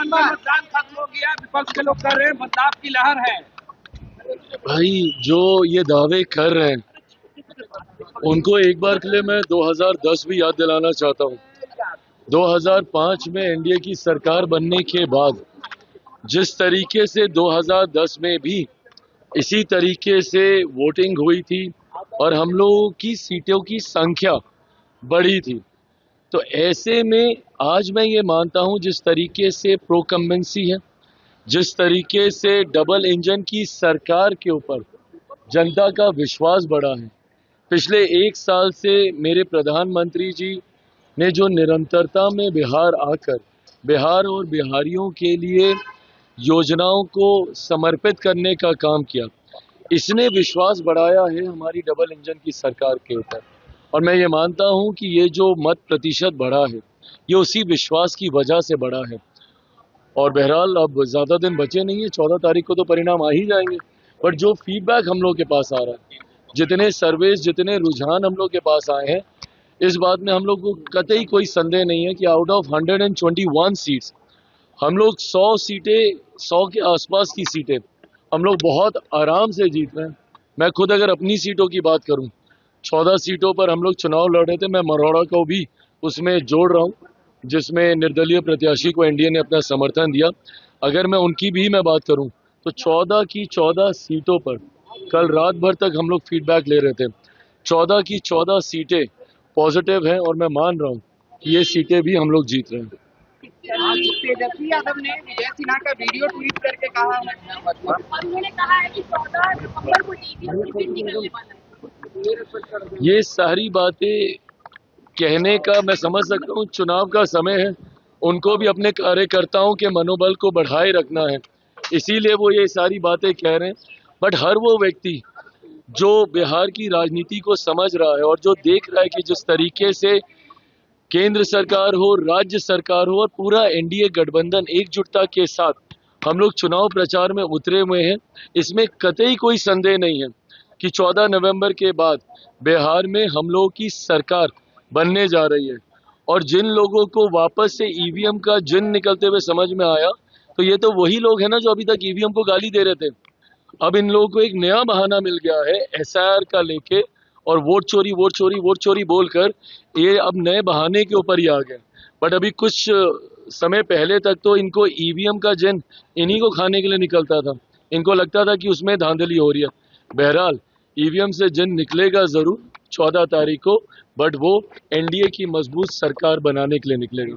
का मतदान खत्म हो गया, विपक्ष के लोग कर रहे हैं बदलाव की लहर है। भाई जो ये दावे कर रहे हैं उनको एक बार के लिए मैं 2010 भी याद दिलाना चाहता हूँ। 2005 में एनडीए की सरकार बनने के बाद जिस तरीके से 2010 में भी इसी तरीके से वोटिंग हुई थी और हम लोगों की सीटों की संख्या बढ़ी थी, तो ऐसे में आज मैं ये मानता हूं जिस तरीके से प्रोकम्बेंसी है, जिस तरीके से डबल इंजन की सरकार के ऊपर जनता का विश्वास बढ़ा है, पिछले एक साल से मेरे प्रधानमंत्री जी ने जो निरंतरता में बिहार आकर बिहार और बिहारियों के लिए योजनाओं को समर्पित करने का काम किया, इसने विश्वास बढ़ाया है हमारी डबल इंजन की सरकार के ऊपर। और मैं ये मानता हूं कि ये जो मत प्रतिशत बढ़ा है ये उसी विश्वास की वजह से बढ़ा है। और बहरहाल अब ज़्यादा दिन बचे नहीं है, 14 तारीख को तो परिणाम आ ही जाएंगे। बट जो फीडबैक हम लोग के पास आ रहा है, जितने सर्वेस, जितने रुझान हम लोग के पास आए हैं, इस बात में हम लोग को कतई कोई संदेह नहीं है कि आउट ऑफ 121 सीट्स हम लोग 100 सीटें, 100 के आसपास की सीटें हम लोग बहुत आराम से जीत रहे हैं। मैं खुद अगर अपनी सीटों की बात करूं, 14 सीटों पर हम लोग चुनाव लड़ रहे थे, मैं मरौड़ा को भी उसमें जोड़ रहा हूं, जिसमें निर्दलीय प्रत्याशी को एनडीए ने अपना समर्थन दिया। अगर मैं उनकी भी मैं बात करूं तो 14 की 14 सीटों पर कल रात भर तक हम लोग फीडबैक ले रहे थे, 14 की 14 सीटें पॉजिटिव हैं और मैं मान रहा हूं कि ये सीटें भी हम लोग जीत रहे हैं। आज तेजस्वी यादव ने विजय सिन्हा का वीडियो ट्वीट करके कहा है और उन्होंने कहा है कि 14 नवंबर को ईवीएम की प्रिंटिंग निकलने वाला है। ये सारी बातें कहने का मैं समझ सकता हूँ, चुनाव का समय है, उनको भी अपने कार्यकर्ताओं के मनोबल को बढ़ाए रखना है, इसीलिए वो ये सारी बातें कह रहे हैं। बट हर वो व्यक्ति जो बिहार की राजनीति को समझ रहा है और जो देख रहा है कि जिस तरीके से केंद्र सरकार हो, राज्य सरकार हो और पूरा एनडीए गठबंधन एकजुटता के साथ हम लोग चुनाव प्रचार में उतरे हुए हैं, इसमें कतई कोई संदेह नहीं है कि 14 नवंबर के बाद बिहार में हम लोगों की सरकार बनने जा रही है। और जिन लोगों को वापस से ईवीएम का जिन निकलते हुए समझ में आया, तो ये तो वही लोग हैं ना जो अभी तक ईवीएम को गाली दे रहे थे। अब इन लोगों को एक नया बहाना मिल गया है एसआईआर का लेके, और वोट चोरी वोट चोरी वोट चोरी बोलकर ये अब नए बहाने के ऊपर ही आ गए। बट अभी कुछ समय पहले तक तो इनको ईवीएम का जिन इन्हीं को खाने के लिए निकलता था, इनको लगता था कि उसमें धांधली हो रही है। बहरहाल ईवीएम से जिन निकलेगा जरूर 14 तारीख को, बट वो एनडीए की मजबूत सरकार बनाने के लिए निकलेगा।